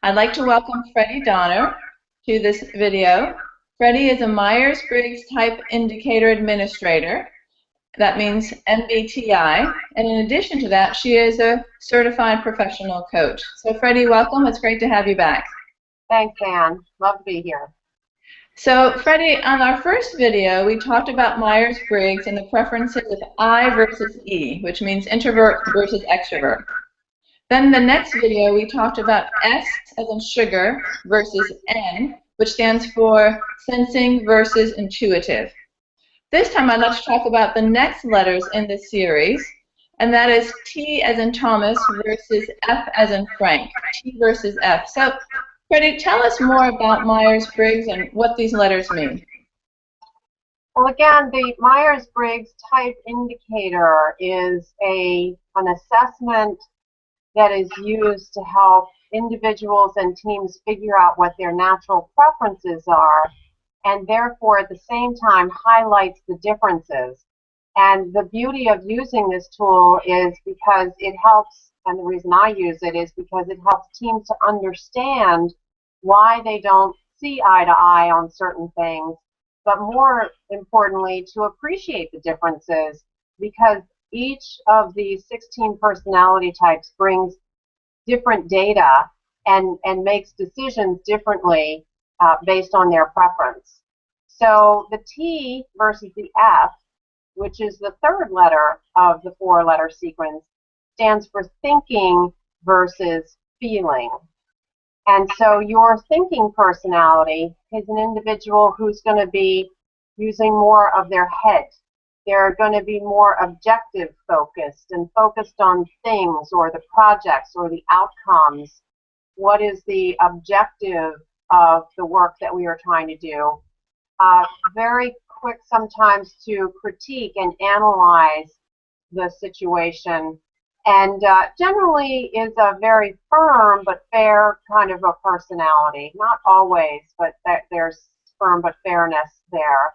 I'd like to welcome Freddi Donner to this video. Freddi is a Myers-Briggs Type Indicator Administrator. That means MBTI. And in addition to that, she is a certified professional coach. So Freddi, welcome. It's great to have you back. Thanks, Anne. Love to be here. So Freddi, on our first video, we talked about Myers-Briggs and the preferences of I versus E, which means introvert versus extrovert. Then the next video, we talked about S as in sugar versus N, which stands for sensing versus intuitive. This time I'd like to talk about the next letters in this series, and that is T as in Thomas versus F as in Frank, T versus F. So, Freddi, tell us more about Myers-Briggs and what these letters mean. Well, again, the Myers-Briggs Type Indicator is an assessment that is used to help individuals and teams figure out what their natural preferences are, and therefore at the same time highlights the differences. And the beauty of using this tool is because it helps, and the reason I use it is because it helps teams to understand why they don't see eye to eye on certain things, but more importantly, to appreciate the differences, because each of these 16 personality types brings different data and makes decisions differently based on their preference. So the T versus the F, which is the third letter of the four-letter sequence, stands for thinking versus feeling. And so your thinking personality is an individual who's going to be using more of their head. They're going to be more objective focused and focused on things or the projects or the outcomes. What is the objective of the work that we are trying to do? Very quick sometimes to critique and analyze the situation, and generally is a very firm but fair kind of a personality. Not always, but there's firm but fairness there.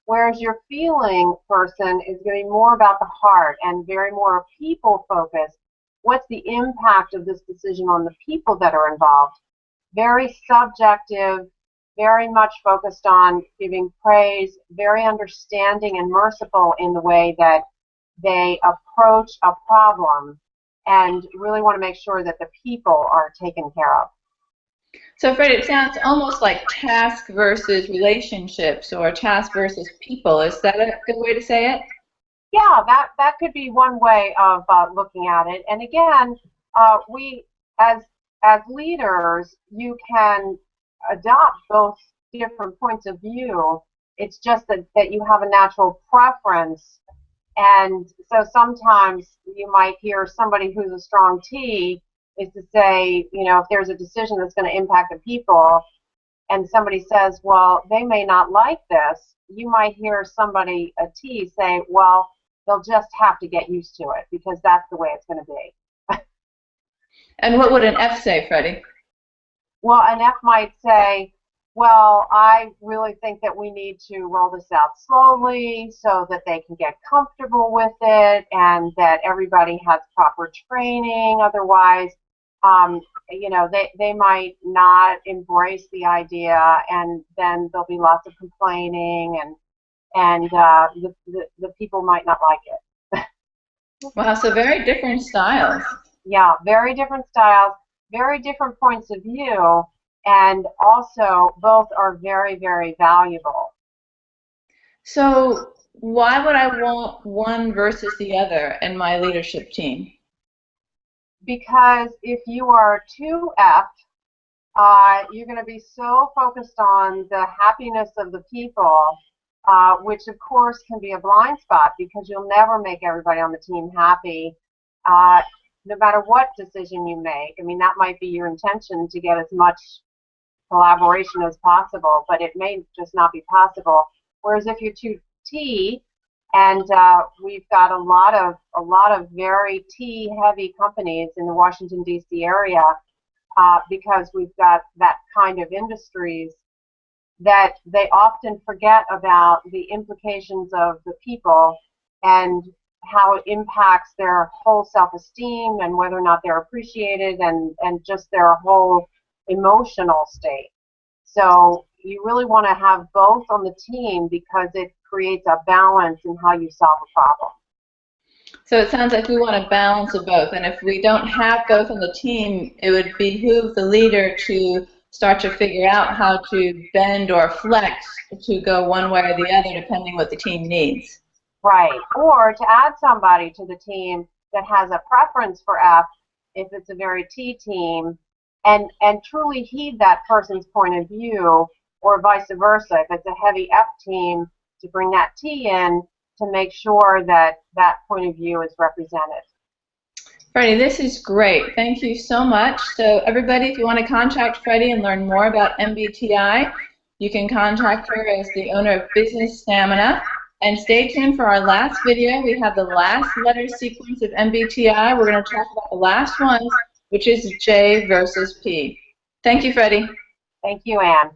Whereas your feeling person is going to be more about the heart and very more people focused. What's the impact of this decision on the people that are involved? Very subjective, very much focused on giving praise, very understanding and merciful in the way that they approach a problem, and really want to make sure that the people are taken care of. So, Freddi, it sounds almost like task versus relationships or task versus people. Is that a good way to say it? Yeah, that could be one way of looking at it. And again, we as leaders, you can adopt both different points of view. It's just that you have a natural preference. And so sometimes you might hear somebody who's a strong T is to say, you know, if there's a decision that's going to impact the people and somebody says, well, they may not like this, you might hear somebody, a T, say, well, they'll just have to get used to it because that's the way it's going to be. And what would an F say, Freddi? Well, an F might say, well, I really think that we need to roll this out slowly so that they can get comfortable with it and that everybody has proper training. Otherwise, you know, they might not embrace the idea, and then there'll be lots of complaining, and the people might not like it. Wow, so very different styles. Yeah, very different styles, very different points of view. And also, both are very, very valuable. So why would I want one versus the other in my leadership team? Because if you are 2F, you're going to be so focused on the happiness of the people, which of course can be a blind spot because you'll never make everybody on the team happy. No matter what decision you make. I mean, that might be your intention to get as much collaboration as possible, but it may just not be possible. Whereas if you're 2T, and we've got a lot of very T-heavy companies in the Washington D.C. area, because we've got that kind of industries, that they often forget about the implications of the people and how it impacts their whole self-esteem and whether or not they're appreciated and just their whole emotional state. So you really want to have both on the team because it creates a balance in how you solve a problem. So it sounds like we want a balance of both, and if we don't have both on the team, it would behoove the leader to start to figure out how to bend or flex to go one way or the other depending what the team needs. Right. Or to add somebody to the team that has a preference for F if it's a very T team, and truly heed that person's point of view, or vice versa. If it's a heavy F team, to bring that T in to make sure that that point of view is represented. Freddi, this is great. Thank you so much. So everybody, if you want to contact Freddi and learn more about MBTI, you can contact her as the owner of Business Stamina. And stay tuned for our last video. We have the last letter sequence of MBTI. We're going to talk about the last one, which is J versus P. Thank you, Freddi. Thank you, Anne.